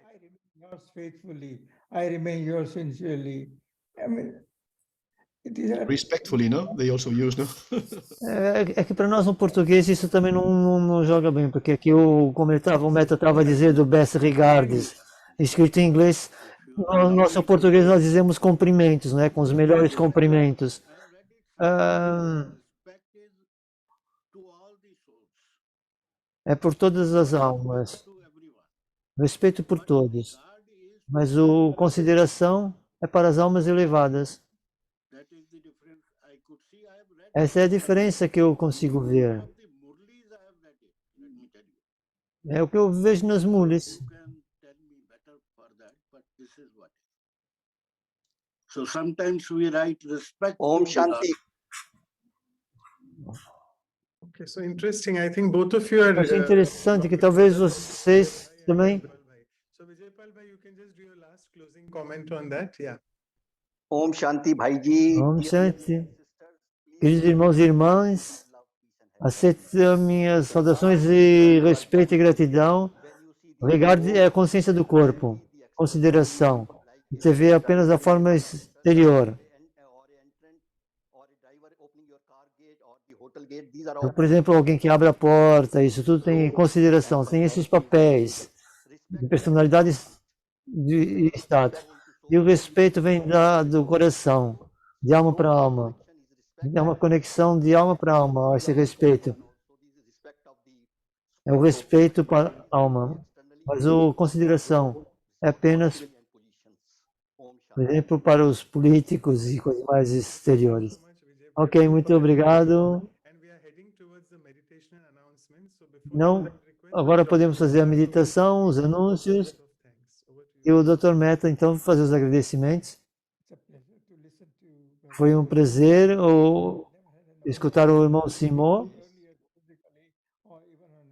I remain yours faithfully, I remain yours sincerely. I mean, it is a respectfully, no? They also use, no? É que para nós no português isso também não joga bem, porque aqui o Meta estava a dizer do best regards, escrito em inglês, no nosso português nós dizemos cumprimentos, né, com os melhores cumprimentos. É por todas as almas, respeito por todos, mas o consideração é para as almas elevadas. Essa é a diferença que eu consigo ver. É o que eu vejo nas mules. So sometimes we write respect. Om Shanti. Okay, so interesting. I think both of you are. Achei interessante que talvez vocês também. So Vijaypal bhai, you can just do your last closing comment on that. Yeah. Om Shanti Bhai Ji. Om Shanti. Queridos irmãos e irmãs, aceito minhas saudações de respeito e gratidão. Regard é a consciência do corpo, consideração. Você vê apenas a forma exterior. Então, por exemplo, alguém que abre a porta, isso tudo tem consideração, tem esses papéis de personalidade e status. E o respeito vem do coração, de alma para alma. É uma conexão de alma para alma, esse respeito. É o respeito para a alma. Mas a consideração é apenas, por exemplo, para os políticos e coisas mais exteriores. Ok, muito obrigado. Não, agora podemos fazer a meditação, os anúncios. E o Dr. Mehta, então, fazer os agradecimentos. Foi um prazer escutar o irmão Simon.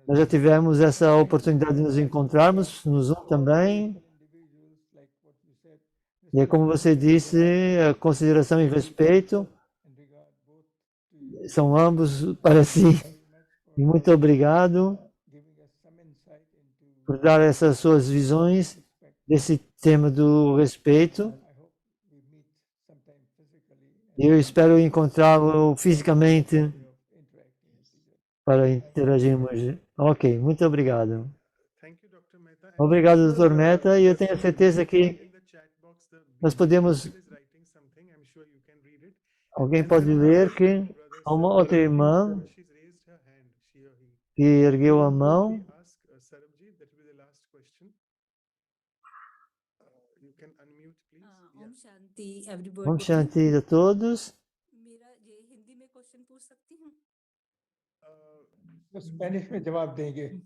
Nós já tivemos essa oportunidade de nos encontrarmos no Zoom também. E é como você disse, a consideração e respeito são ambos para si. E muito obrigado por dar essas suas visões desse tema do respeito. E eu espero encontrá-lo fisicamente para interagirmos. Ok, muito obrigado. Obrigado, Dr. Mehta. E eu tenho certeza que nós podemos... Alguém pode ler que há uma outra irmã que ergueu a mão. Om Shanti, everybody. Om Shanti a todos. मेरा ये हिंदी में क्वेश्चन पूछ सकती हूँ? तो स्पेनिश में जवाब देंगे.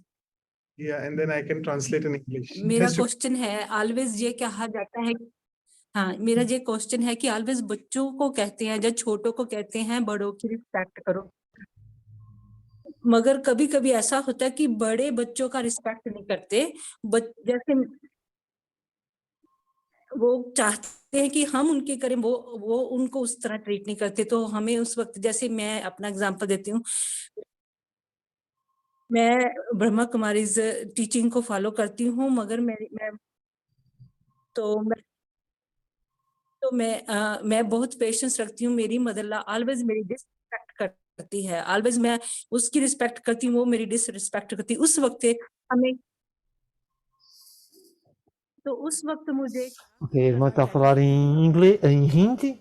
Yeah, and then I can translate in English. मेरा Just- क्वेश्चन है, ऑलवेज ये कहा जाता है, हाँ मेरा ये क्वेश्चन है कि ऑलवेज बच्चों को कहते हैं, जब छोटों को कहते हैं बड़ों की रिस्पेक्ट करो, मगर कभी कभी ऐसा होता है कि बड़े बच्चों का रिस्पेक्ट नहीं करते, जैसे वो चाहते हैं कि हम उनके करें, वो उनको उस तरह ट्रीट नहीं करते. तो हमें उस वक्त, जैसे मैं अपना एग्जांपल देती हूँ, मैं ब्रह्मा कुमारी टीचिंग को फॉलो करती हूँ, मगर मैं बहुत पेशेंस रखती हूँ. मेरी मदर ऑलवेज मेरी डिसरिस्पेक्ट करती है, ऑलवेज मैं उसकी रिस्पेक्ट करती हूँ, वो मेरी डिसरिस्पेक्ट करती है. उस वक्त मुझे Ok, a irmã está a falar em inglês, em hindi.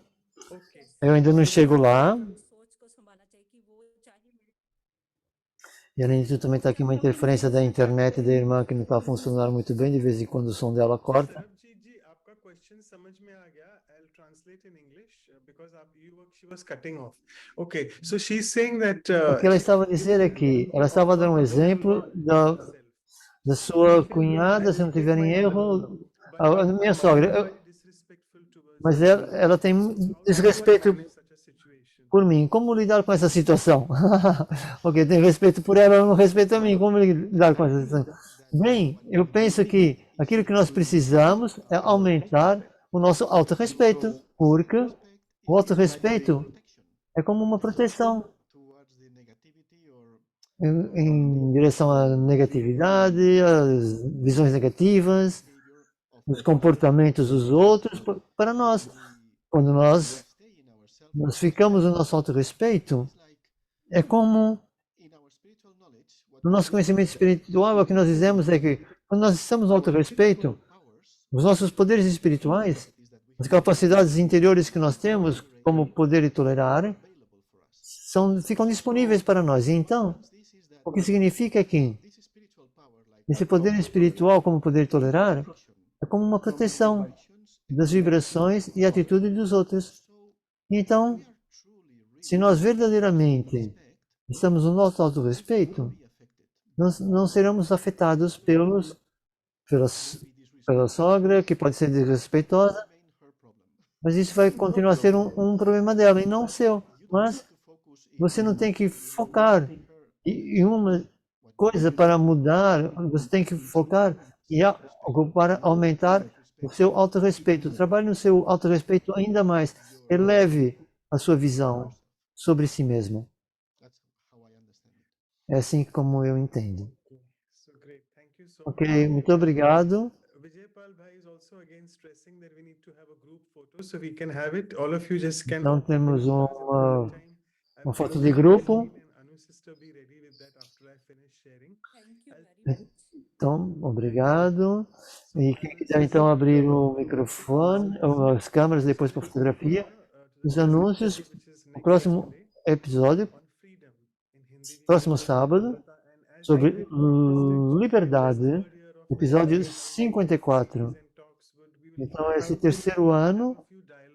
Okay. Eu ainda não chego lá. सोच को संभालना चाहिए कि वो चाहे E além disso, também está aqui uma interferência da internet da irmã que não está a funcionar muito bem. De vez em quando o som dela corta. Sarabjit ji, आपका question समझ में आ गया. I'll translate in English because she was cutting off. Okay, so she's saying that. O que ela estava a dizer é que ela estava a dar um exemplo da sua cunhada, se não tiver em erro, a minha sogra. Mas ela tem desrespeito por mim. Como lidar com essa situação? Ok, tem respeito por ela, não respeito a mim. Como lidar com essa situação? Bem, eu penso que aquilo que nós precisamos é aumentar o nosso autorrespeito, porque o autorrespeito é como uma proteção em direção à negatividade, às visões negativas, os comportamentos dos outros para nós. Quando nós ficamos no nosso autorrespeito, é como no nosso conhecimento espiritual, o que nós dizemos é que quando nós estamos no autorrespeito, os nossos poderes espirituais, as capacidades interiores que nós temos, como poder e tolerar, ficam disponíveis para nós. E então, o que significa que esse poder espiritual, como poder tolerar, é como uma proteção das vibrações e atitude dos outros. Então, se nós verdadeiramente estamos no nosso autorrespeito, nós não seremos afetados pela sogra, que pode ser desrespeitosa, mas isso vai continuar a ser um problema dela e não o seu. Mas você não tem que focar E uma coisa para mudar, você tem que focar e para aumentar o seu autorrespeito. Trabalhe no seu autorrespeito ainda mais. Eleve a sua visão sobre si mesmo. That's how I understand it. É assim como eu entendo. So great. Thank you so Ok, much. muito obrigado. Vijaypal Bhai is also again stressing that we need to have a group photo, so we can have it. All of you just can. Então temos uma I'll foto share de my grupo. screen and Anu sister be ready with that after I finish sharing. Thank you very much. Então, obrigado. E quem quiser então abrir o microfone, ou as câmeras depois para fotografia, os anúncios, o próximo episódio, próximo sábado, sobre liberdade, episódio 54. Então, esse terceiro ano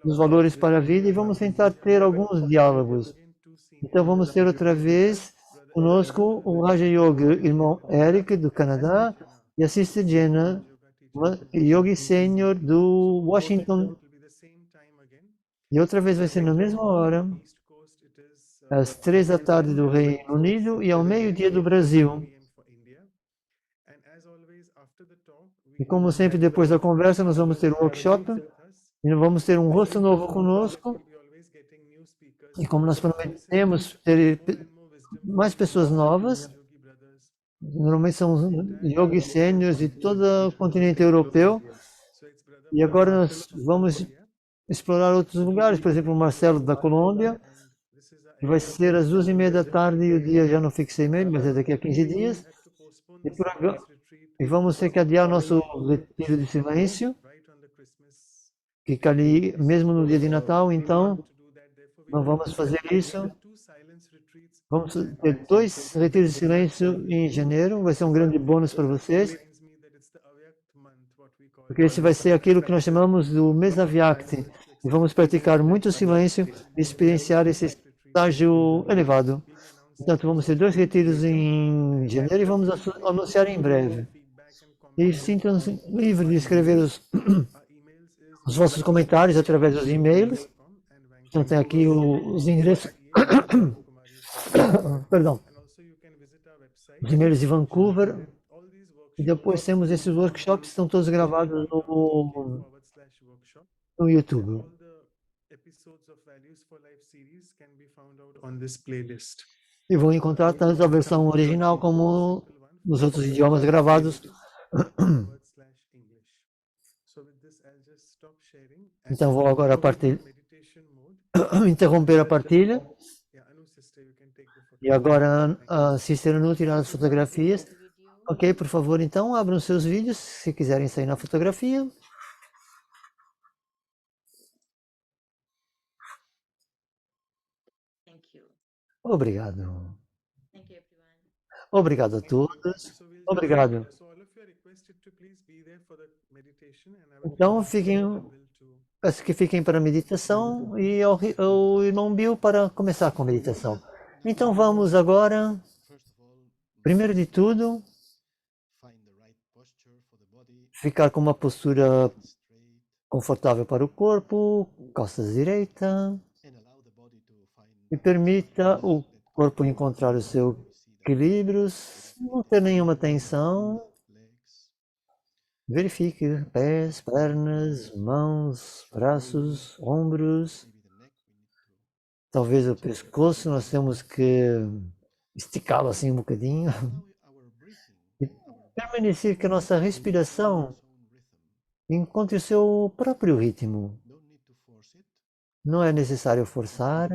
dos valores para a vida e vamos tentar ter alguns diálogos. Então, vamos ter outra vez conosco o Raja Yoga, irmão Eric, do Canadá, e a Sister Jenna, uma Yogi Senior do Washington. E outra vez vai ser na mesma hora, às 3 da tarde do Reino Unido e ao meio-dia do Brasil. E como sempre, depois da conversa, nós vamos ter um workshop e vamos ter um rosto novo conosco. E como nós prometemos ter mais pessoas novas, normalmente são yogi seniors de todo o continente europeu. E agora nós vamos explorar outros lugares, por exemplo, o Marcelo da Colômbia, que vai ser às 2h30 da tarde e o dia já não fixei mesmo, mas é daqui a 15 dias. E vamos ter que adiar nosso retiro de silêncio, que fica ali mesmo no dia de Natal, então não vamos fazer isso. Vamos ter 2 retiros de silêncio em janeiro, vai ser um grande bônus para vocês, porque esse vai ser aquilo que nós chamamos do mês da Vyakti, e vamos praticar muito silêncio e experienciar esse estágio elevado. Portanto, vamos ter 2 retiros em janeiro e vamos anunciar em breve. E sintam-se livres de escrever os vossos comentários através dos e-mails. Então, tem aqui os endereços. Perdão. Os e-mails de Vancouver. E depois temos esses workshops que estão todos gravados no YouTube. E vão encontrar tanto a versão original como nos outros idiomas gravados. Então vou agora interromper a partilha. E agora a Sister Anu tirar as fotografias. Ok, por favor, então abram seus vídeos se quiserem sair na fotografia. Obrigado. Obrigado a todos. Obrigado. Então, peço que fiquem para a meditação e ao irmão Bill para começar com a meditação. Então, vamos agora, primeiro de tudo, ficar com uma postura confortável para o corpo, costas direita, e permita o corpo encontrar o seu equilíbrio, não ter nenhuma tensão. Verifique pés, pernas, mãos, braços, ombros. Talvez o pescoço nós temos que esticá-lo assim um bocadinho. E permanecer que a nossa respiração encontre o seu próprio ritmo. Não é necessário forçar.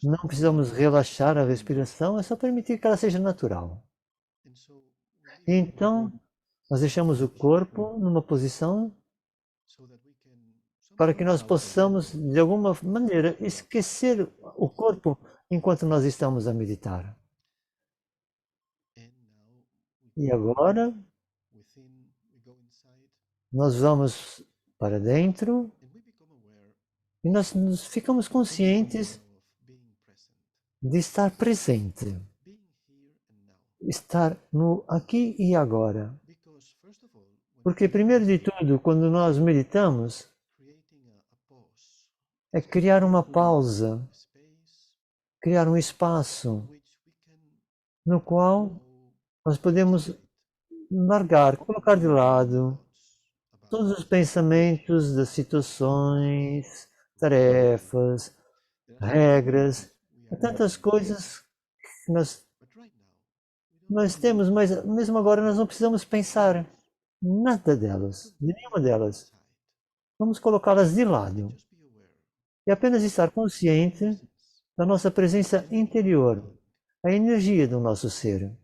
Não precisamos relaxar a respiração, é só permitir que ela seja natural. Então, nós deixamos o corpo numa posição para que nós possamos, de alguma maneira, esquecer o corpo enquanto nós estamos a meditar. E agora, nós vamos para dentro e nós ficamos conscientes de estar presente, estar no aqui e agora. Porque, primeiro de tudo, quando nós meditamos, é criar uma pausa, criar um espaço no qual nós podemos largar, colocar de lado todos os pensamentos das situações, tarefas, regras, tantas coisas que nós temos, mas mesmo agora nós não precisamos pensar nada delas, de nenhuma delas. Vamos colocá-las de lado e apenas estar consciente da nossa presença interior, a energia do nosso ser,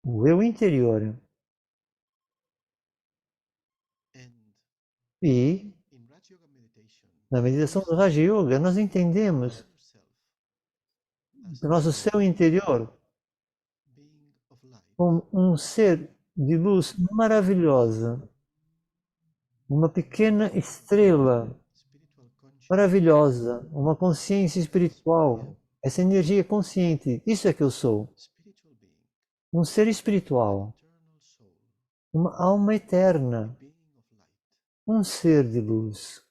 o eu interior. E na meditação do Raja Yoga nós entendemos o nosso seu interior como um ser de luz maravilhosa, uma pequena estrela maravilhosa, uma consciência espiritual, essa energia consciente, isso é que eu sou, um ser espiritual, uma alma eterna, um ser de luz.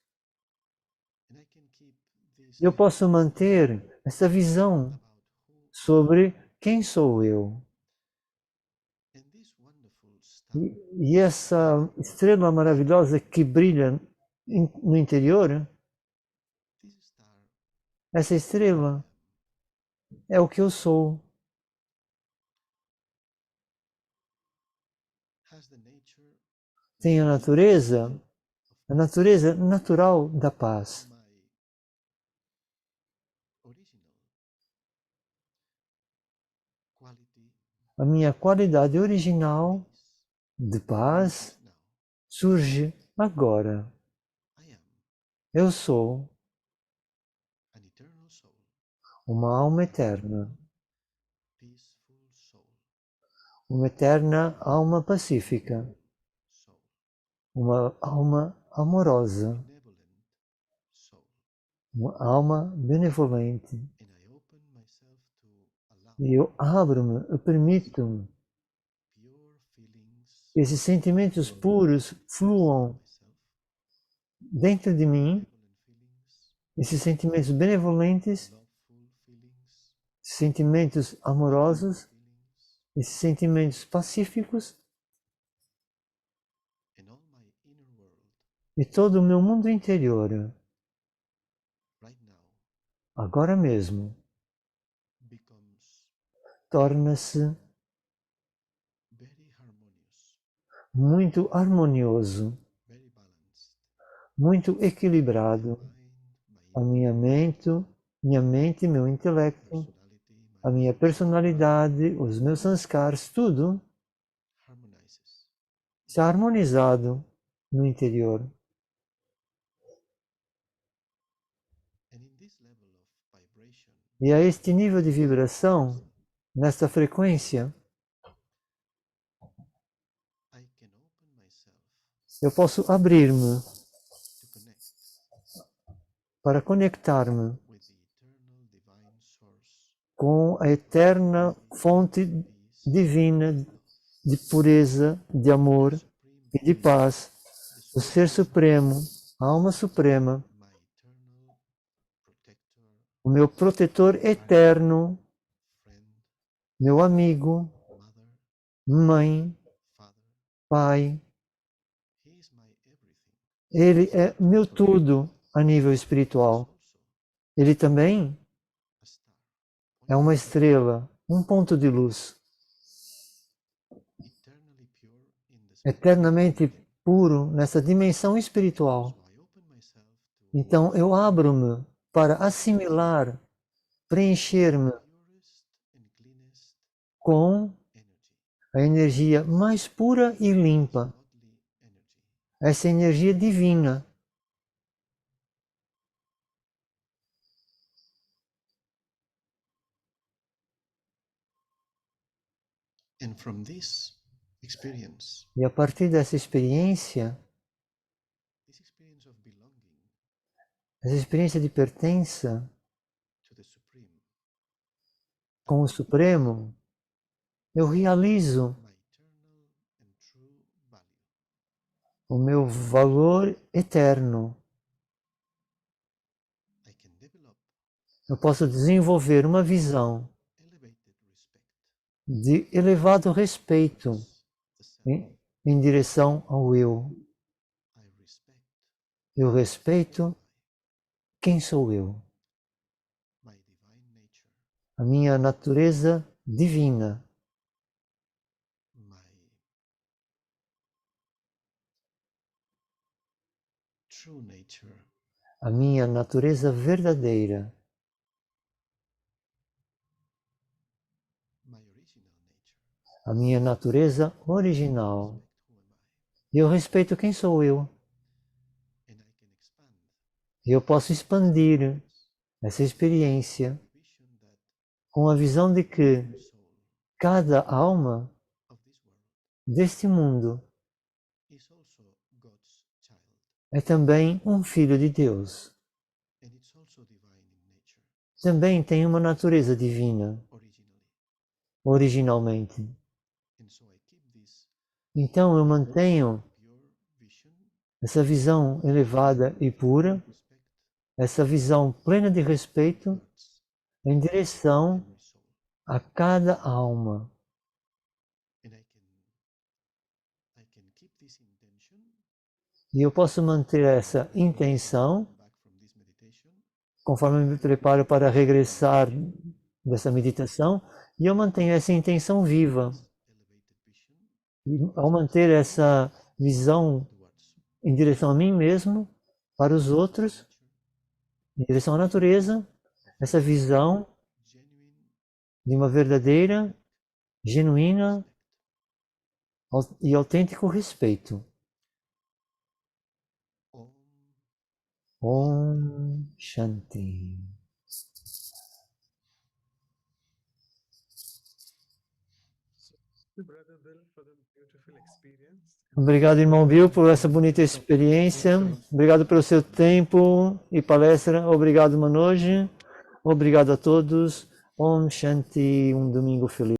Eu posso manter essa visão sobre quem sou eu. E essa estrela maravilhosa que brilha no interior, essa estrela é o que eu sou. Tem a natureza natural da paz. A minha qualidade original de paz surge agora. Eu sou uma alma eterna, uma eterna alma pacífica, uma alma amorosa, uma alma benevolente. E eu abro-me, eu permito que esses sentimentos puros fluam dentro de mim, esses sentimentos benevolentes, sentimentos amorosos, esses sentimentos pacíficos, e todo o meu mundo interior, agora mesmo, torna-se muito harmonioso, muito equilibrado. A minha mente, meu intelecto, a minha personalidade, os meus sanskars, tudo está harmonizado no interior. E a este nível de vibração, nesta frequência, eu posso abrir-me para conectar-me com a eterna fonte divina de pureza, de amor e de paz, o Ser Supremo, a Alma Suprema, o meu protetor eterno, meu amigo, mãe, pai. Ele é meu tudo a nível espiritual. Ele também é uma estrela, um ponto de luz, eternamente puro nessa dimensão espiritual. Então eu abro-me para assimilar, preencher-me com a energia mais pura e limpa, essa energia divina. E a partir dessa experiência de pertença com o Supremo, eu realizo o meu valor eterno. Eu posso desenvolver uma visão de elevado respeito the self. em direção ao eu. I respect Eu respeito quem sou eu, my divine nature, a minha natureza divina, my true nature, a minha natureza verdadeira, my original nature. a minha natureza original. Respect who am I, E eu respeito quem sou eu. and I can expand E eu posso expandir essa experiência vision that com a visão de que every soul cada alma of this world deste mundo is also God's child, é também um filho de Deus. and it's also divine in nature, Também tem uma natureza divina, originally. originalmente. And so I keep this Então eu mantenho pure vision, essa visão elevada e pura, respect essa visão plena de respeito towards em direção every soul, a cada alma. and I can keep this intention E eu posso manter essa intenção back from this meditation, conforme eu me preparo para regressar dessa meditação, e eu mantenho essa intenção viva. elevated vision E ao manter essa visão towards em direção a mim mesmo, para os outros, nature, em direção à natureza, essa visão genuine de uma verdadeira, genuína e autêntico respeito. Om Om Shanti. Brother Bill, for the beautiful experience. Obrigado, irmão Bill, por essa bonita experiência. Obrigado pelo seu tempo e palestra. Obrigado, Manoj. Obrigado a todos. Om Shanti. Um domingo feliz.